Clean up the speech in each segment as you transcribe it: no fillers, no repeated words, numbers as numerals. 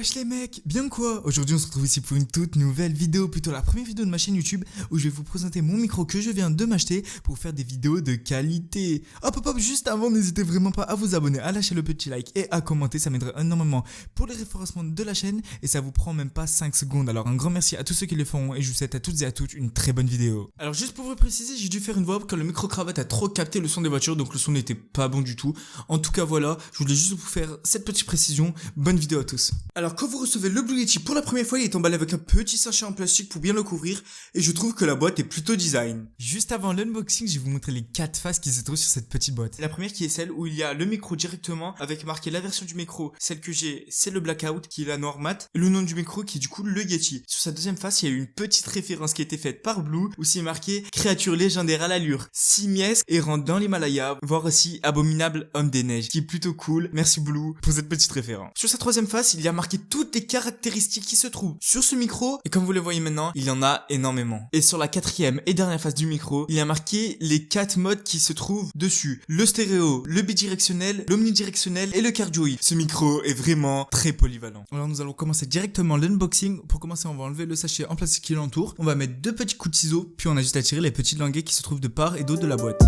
Wesh les mecs, bien quoi? Aujourd'hui on se retrouve ici pour une toute nouvelle vidéo, plutôt la première vidéo de ma chaîne YouTube où je vais vous présenter mon micro que je viens de m'acheter pour faire des vidéos de qualité. Hop, juste avant, n'hésitez vraiment pas à vous abonner, à lâcher le petit like et à commenter, ça m'aiderait énormément pour les référencements de la chaîne et ça vous prend même pas 5 secondes. Alors un grand merci à tous ceux qui le feront et je vous souhaite à toutes et à toutes une très bonne vidéo. Alors juste pour vous préciser, j'ai dû faire une voix car le micro-cravate a trop capté le son des voitures, donc le son n'était pas bon du tout. En tout cas voilà, je voulais juste vous faire cette petite précision. Bonne vidéo à tous. Alors quand vous recevez le Blue Yeti pour la première fois, il est emballé avec un petit sachet en plastique pour bien le couvrir et je trouve que la boîte est plutôt design. Juste avant l'unboxing, je vais vous montrer les 4 faces qui se trouvent sur cette petite boîte. La première qui est celle où il y a le micro directement avec marqué la version du micro. Celle que j'ai, c'est le Blackout qui est la noire mat et le nom du micro qui est du coup le Yeti. Sur sa deuxième face, il y a eu une petite référence qui a été faite par Blue où c'est marqué créature légendaire à l'allure, simiesque errant dans l'Himalaya, voire aussi abominable homme des neiges, qui est plutôt cool. Merci Blue pour cette petite référence. Sur sa troisième face, il y a marqué toutes les caractéristiques qui se trouvent sur ce micro et comme vous le voyez maintenant, il y en a énormément. Et sur la quatrième et dernière face du micro, il y a marqué les 4 modes qui se trouvent dessus. Le stéréo, le bidirectionnel, l'omnidirectionnel et le cardioïde. Ce micro est vraiment très polyvalent. Alors nous allons commencer directement l'unboxing. Pour commencer, on va enlever le sachet en plastique qui l'entoure. On va mettre 2 petits coups de ciseaux, puis on a juste à tirer les petits languets qui se trouvent de part et d'autre de la boîte.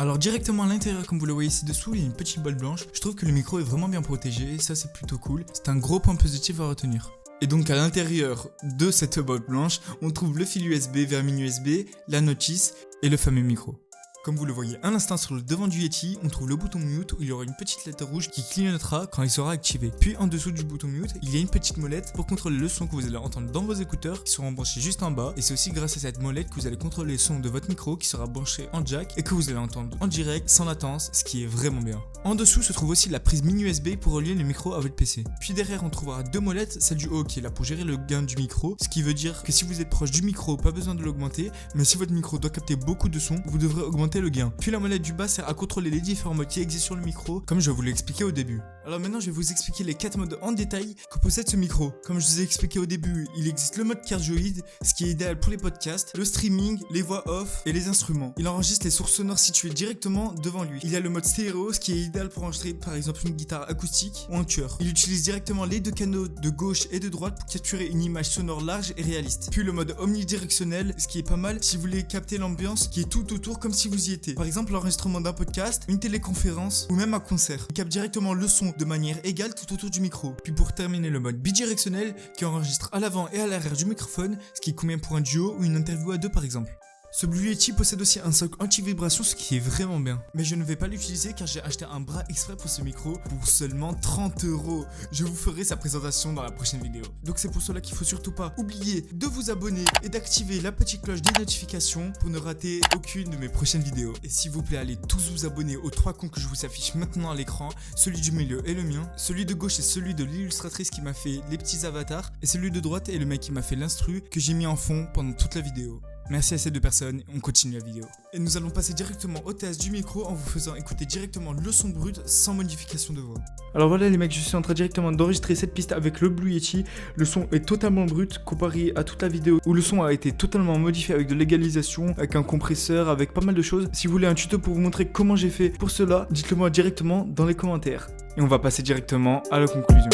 Alors directement à l'intérieur, comme vous le voyez ci-dessous, il y a une petite boîte blanche. Je trouve que le micro est vraiment bien protégé, ça c'est plutôt cool. C'est un gros point positif à retenir. Et donc à l'intérieur de cette boîte blanche, on trouve le fil USB vers mini USB, la notice et le fameux micro. Comme vous le voyez à l'instant sur le devant du Yeti, on trouve le bouton mute où il y aura une petite lettre rouge qui clignotera quand il sera activé. Puis en dessous du bouton mute, il y a une petite molette pour contrôler le son que vous allez entendre dans vos écouteurs qui seront branchés juste en bas. Et c'est aussi grâce à cette molette que vous allez contrôler le son de votre micro qui sera branché en jack et que vous allez entendre en direct sans latence, ce qui est vraiment bien. En dessous se trouve aussi la prise mini USB pour relier le micro à votre PC. Puis derrière on trouvera 2 molettes, celle du haut qui est là pour gérer le gain du micro, ce qui veut dire que si vous êtes proche du micro, pas besoin de l'augmenter, mais si votre micro doit capter beaucoup de son, vous devrez augmenter le gain. Puis la molette du bas sert à contrôler les différents modes qui existent sur le micro, comme je vous l'ai expliqué au début. Alors maintenant je vais vous expliquer les 4 modes en détail que possède ce micro. Comme je vous ai expliqué au début, il existe le mode cardioïde, ce qui est idéal pour les podcasts, le streaming, les voix off et les instruments. Il enregistre les sources sonores situées directement devant lui. Il y a le mode stéréo, ce qui est idéal pour enregistrer par exemple une guitare acoustique ou un tueur. Il utilise directement les 2 canaux de gauche et de droite pour capturer une image sonore large et réaliste. Puis le mode omnidirectionnel, ce qui est pas mal si vous voulez capter l'ambiance qui est tout autour comme si vous y étiez. Par exemple l'enregistrement d'un podcast, une téléconférence ou même un concert. Il capte directement le son de manière égale tout autour du micro. Puis pour terminer, le mode bidirectionnel qui enregistre à l'avant et à l'arrière du microphone, ce qui convient pour un duo ou une interview à 2 par exemple. Ce Blue Yeti possède aussi un socle anti-vibration, ce qui est vraiment bien. Mais je ne vais pas l'utiliser car j'ai acheté un bras exprès pour ce micro pour seulement 30 €. Je vous ferai sa présentation dans la prochaine vidéo. Donc c'est pour cela qu'il faut surtout pas oublier de vous abonner et d'activer la petite cloche des notifications pour ne rater aucune de mes prochaines vidéos. Et s'il vous plaît, allez tous vous abonner aux 3 comptes que je vous affiche maintenant à l'écran. Celui du milieu est le mien. Celui de gauche est celui de l'illustratrice qui m'a fait les petits avatars. Et celui de droite est le mec qui m'a fait l'instru que j'ai mis en fond pendant toute la vidéo. Merci à ces 2 personnes, on continue la vidéo. Et nous allons passer directement au test du micro en vous faisant écouter directement le son brut sans modification de voix. Alors voilà les mecs, je suis en train directement d'enregistrer cette piste avec le Blue Yeti. Le son est totalement brut comparé à toute la vidéo où le son a été totalement modifié avec de l'égalisation, avec un compresseur, avec pas mal de choses. Si vous voulez un tuto pour vous montrer comment j'ai fait pour cela, dites-le moi directement dans les commentaires. Et on va passer directement à la conclusion.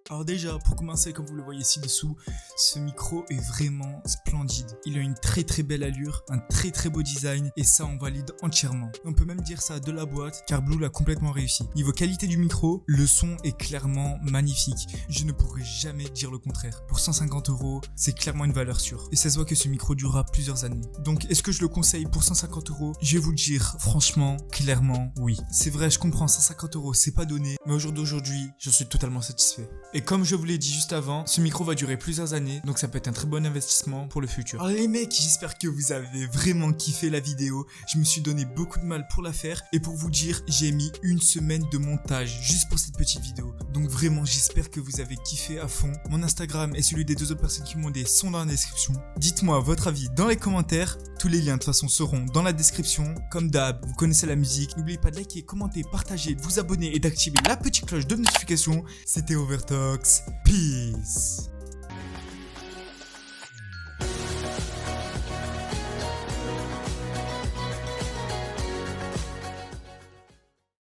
Alors déjà, pour commencer, comme vous le voyez ci-dessous, ce micro est vraiment splendide. Il a une très belle allure, un très beau design et ça on valide entièrement. On peut même dire ça de la boîte car Blue l'a complètement réussi. Niveau qualité du micro, le son est clairement magnifique. Je ne pourrais jamais dire le contraire. Pour 150 €, c'est clairement une valeur sûre. Et ça se voit que ce micro durera plusieurs années. Donc est-ce que je le conseille pour 150 €? Je vais vous le dire franchement, clairement, oui. C'est vrai, je comprends, 150 €, c'est pas donné. Mais au jour d'aujourd'hui, j'en suis totalement satisfait. Et comme je vous l'ai dit juste avant, ce micro va durer plusieurs années, donc ça peut être un très bon investissement pour le futur. Alors les mecs, j'espère que vous avez vraiment kiffé la vidéo. Je me suis donné beaucoup de mal pour la faire, et pour vous dire, j'ai mis une semaine de montage juste pour cette petite vidéo. Donc vraiment, j'espère que vous avez kiffé à fond. Mon Instagram et celui des 2 autres personnes qui m'ont aidé sont dans la description. Dites-moi votre avis dans les commentaires. Tous les liens de toute façon seront dans la description. Comme d'hab, vous connaissez la musique. N'oubliez pas de liker, commenter, partager, de vous abonner et d'activer la petite cloche de notification. C'était Overtox. Peace.